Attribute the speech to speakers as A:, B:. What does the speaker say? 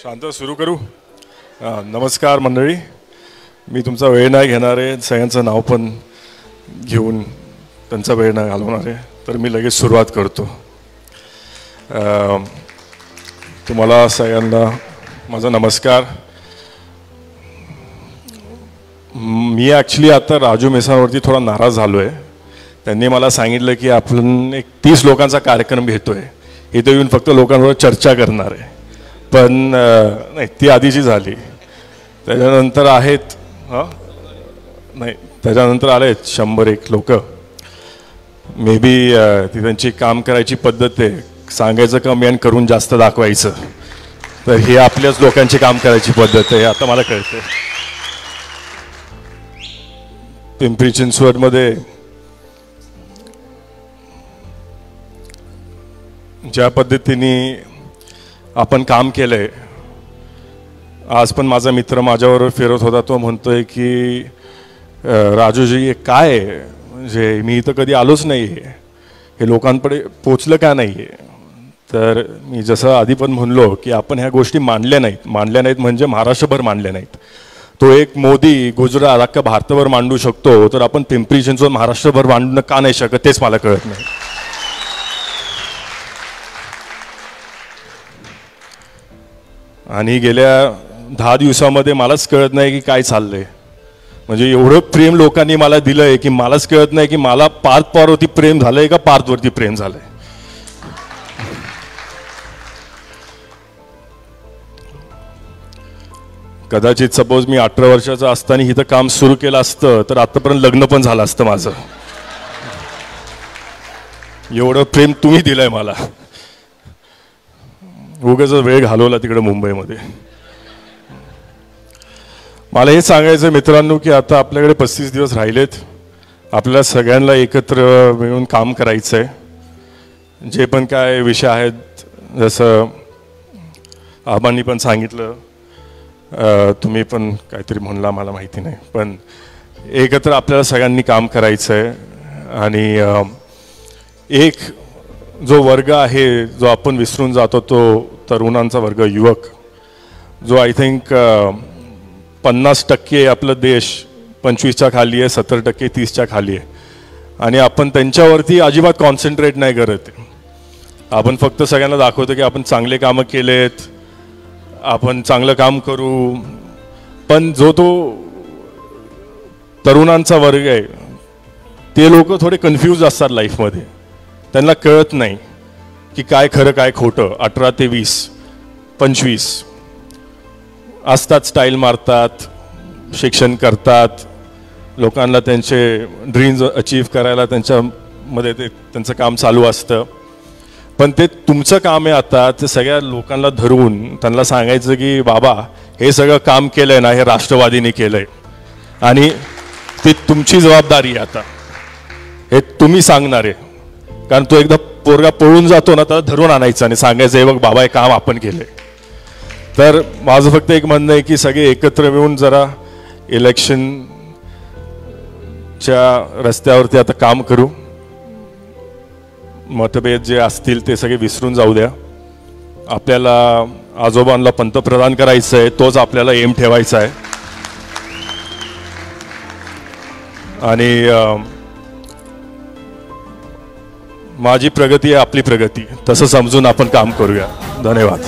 A: शांत सुरू करू. नमस्कार मंडळी, मी तुमचा वेळ नाही घेणार आहे, सगळ्यांचं नाव पण घेऊन त्यांचा वेळ नाही घालवणार आहे, तर मी लगेच सुरुवात करतो. तुम्हाला सगळ्यांना माझा नमस्कार. मी ॲक्च्युली आता राजू मेसांवरती थोडा नाराज झालो आहे. त्यांनी मला सांगितलं की आपण एक 30 लोकांचा कार्यक्रम घेतो आहे, इथं येऊन फक्त लोकांबरोबर चर्चा करणार आहे. पण नाही, ती आधीची झाली. त्याच्यानंतर आहेत नाही, त्याच्यानंतर आलेत 100-1 लोक. मे बी ती त्यांची काम करायची पद्धत आहे, सांगायचं कमी आणि करून जास्त दाखवायचं. तर ही आपल्याच लोकांची काम करायची पद्धत आहे, आता मला कळतं. पिंपरी चिंचवडमध्ये ज्या पद्धतीने आपण काम केलंय, आज पण माझा मित्र माझ्यावर फिरत होता. तो म्हणतोय की राजूजी काय आहे, म्हणजे मी इथं कधी आलोच नाही आहे, हे लोकांकडे पोचलं का नाही आहे. तर मी जसं आधी पण म्हणलो की आपण ह्या गोष्टी मांडल्या नाहीत म्हणजे महाराष्ट्रभर मांडल्या नाहीत. तो एक मोदी गुजरात अख्खा भारतभर मांडू शकतो, तर आपण पिंपरी चिंचवड महाराष्ट्रभर मांडणं का नाही शकत, तेच मला कळत नाही. आणि गेल्या 10 दिवसामध्ये मलाच कळत नाही की काय चाललंय. म्हणजे एवढं प्रेम लोकांनी मला दिलंय की मलाच कळत नाही की मला पार्थवरती प्रेम झालंय का पार्थवरती प्रेम झालंय. कदाचित सपोज मी 18 वर्षाचा असताना इथं काम सुरू केलं असतं तर आतापर्यंत लग्न पण झालं असतं माझं. एवढं प्रेम तुम्ही दिलंय मला. उगाच वेळ घालवला तिकडे मुंबईमध्ये. मला हे सांगायचं मित्रांनो की आता आपल्याकडे 35 दिवस राहिलेत. आपल्याला सगळ्यांना एकत्र मिळून काम करायचं आहे. जे पण काय विषय आहेत, जसं आबांनी पण सांगितलं, तुम्ही पण काहीतरी म्हणला मला माहिती नाही, पण एकत्र आपल्याला सगळ्यांनी काम करायचं आहे. आणि एक जो वर्ग आहे जो आपण विसरून जातो, तो तरुणांचा वर्ग, युवक, जो आय थिंक 50% आपला देश 25च्या खाली आहे, 70% 30च्या खाली आहे. आणि आपण त्यांच्यावरती अजिबात कॉन्सन्ट्रेट नाही करत. आपण फक्त सगळ्यांना दाखवतो की आपण चांगले कामं केलेत, आपण चांगलं काम करू. पण जो तो तरुणांचा वर्ग आहे, ते लोक थोडे कन्फ्यूज असतात लाईफमध्ये. त्यांना कळत नाही की काय खरं काय खोटं. 18 ते 20, 25 असतात, स्टाईल मारतात, शिक्षण करतात, लोकांना त्यांचे ड्रीम्स अचीव करायला त्यांच्यामध्ये त्यांचं काम चालू असतं. पण ते तुमचं काम आहे आता ते सगळ्या लोकांना धरून त्यांना सांगायचं की बाबा हे सगळं काम केलंय ना, हे राष्ट्रवादीने केलंय आणि ती तुमची जबाबदारी आहे. आता हे तुम्ही सांगणार आहे, कारण तो एकदा पोरगा पळून जातो ना, तर धरून आणायचं आणि सांगायचं हे बघ बाबा हे काम आपण केलंय. तर माझं फक्त एक म्हणणं आहे की सगळे एकत्र मिळून जरा इलेक्शनच्या रस्त्यावरती आता काम करू. मतभेद जे असतील ते सगळे विसरून जाऊ द्या. आपल्याला आजोबांना पंतप्रधान करायचं आहे, तोच आपल्याला एम ठेवायचा आहे. आणि माझी प्रगती आहे आपली प्रगती, तसं समजून आपण काम करूया. धन्यवाद.